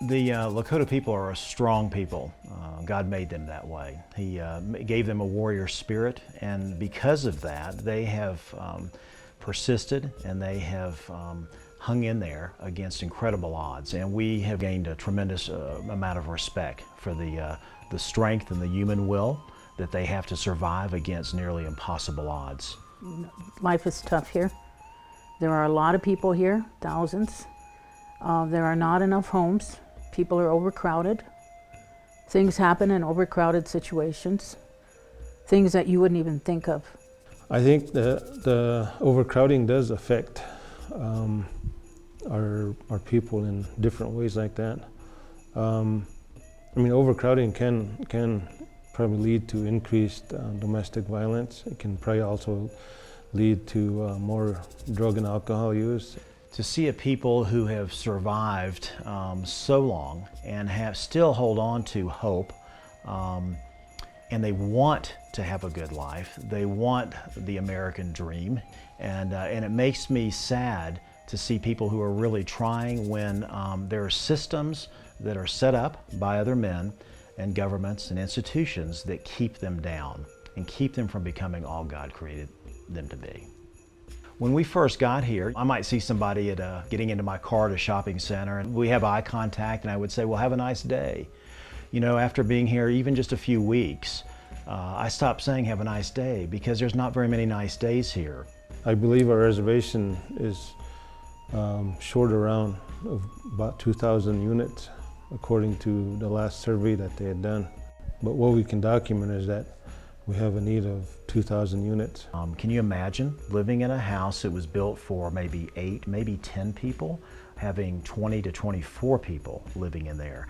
The Lakota people are a strong people. God made them that way. He gave them a warrior spirit, and because of that, they have persisted and they have hung in there against incredible odds. And we have gained a tremendous amount of respect for the strength and the human will that they have to survive against nearly impossible odds. Life is tough here. There are a lot of people here, thousands. There are not enough homes. People are overcrowded. Things happen in overcrowded situations, things that you wouldn't even think of. I think the overcrowding does affect our people in different ways like that. I mean, overcrowding can probably lead to increased domestic violence. It can probably also lead to more drug and alcohol use. To see a people who have survived so long and have still hold on to hope, and they want to have a good life, they want the American dream, and it makes me sad to see people who are really trying when there are systems that are set up by other men and governments and institutions that keep them down and keep them from becoming all God created them to be. When we first got here, I might see somebody getting into my car at a shopping center, and we have eye contact, and I would say, well, have a nice day. You know, after being here even just a few weeks, I stopped saying have a nice day because there's not very many nice days here. I believe our reservation is short around of about 2,000 units, according to the last survey that they had done. But what we can document is that we have a need of 2,000 units. Can you imagine living in a house that was built for maybe 8, maybe 10 people, having 20 to 24 people living in there?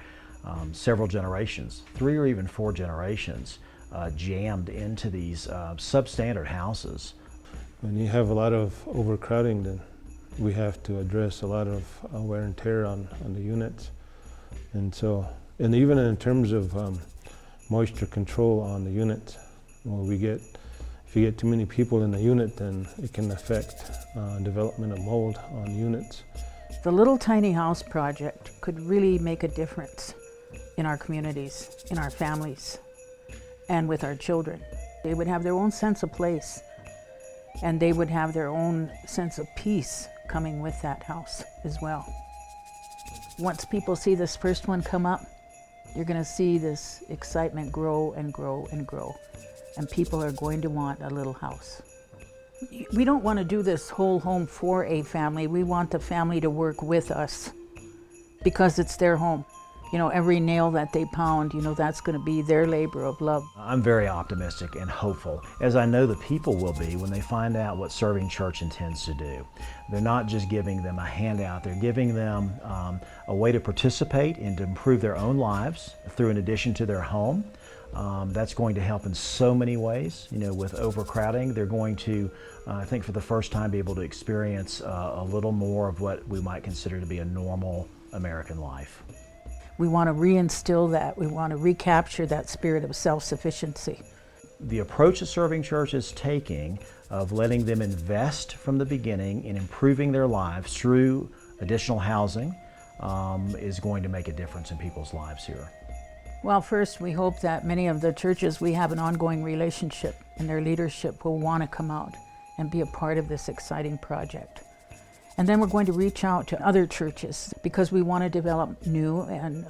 Several generations, 3 or even 4 generations, jammed into these substandard houses. When you have a lot of overcrowding, then we have to address a lot of wear and tear on the units. And even in terms of moisture control on the units, well, if you get too many people in the unit, then it can affect development of mold on units. The Little Tiny House Project could really make a difference in our communities, in our families, and with our children. They would have their own sense of place, and they would have their own sense of peace coming with that house as well. Once people see this first one come up, you're going to see this excitement grow and grow and grow. And people are going to want a little house. We don't want to do this whole home for a family. We want the family to work with us because it's their home. You know, every nail that they pound, you know, that's going to be their labor of love. I'm very optimistic and hopeful, as I know the people will be when they find out what Serving Church intends to do. They're not just giving them a handout, they're giving them a way to participate and to improve their own lives through an addition to their home. That's going to help in so many ways. You know, with overcrowding, they're going to, I think for the first time, be able to experience a little more of what we might consider to be a normal American life. We want to reinstill that. We want to recapture that spirit of self-sufficiency. The approach that Serving Church is taking of letting them invest from the beginning in improving their lives through additional housing is going to make a difference in people's lives here. Well, first, we hope that many of the churches we have an ongoing relationship and their leadership will want to come out and be a part of this exciting project. And then we're going to reach out to other churches because we want to develop new and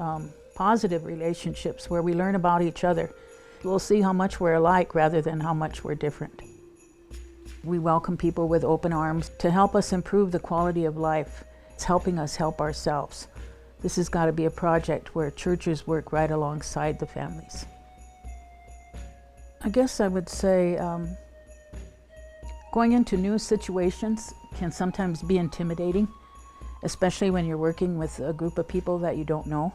positive relationships where we learn about each other. We'll see how much we're alike rather than how much we're different. We welcome people with open arms to help us improve the quality of life. It's helping us help ourselves. This has got to be a project where churches work right alongside the families. I guess I would say going into new situations can sometimes be intimidating, especially when you're working with a group of people that you don't know.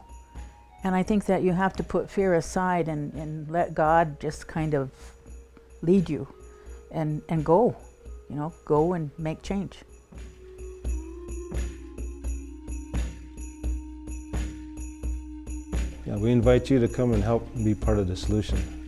And I think that you have to put fear aside and let God just kind of lead you and go, you know, go and make change. Yeah, we invite you to come and help be part of the solution.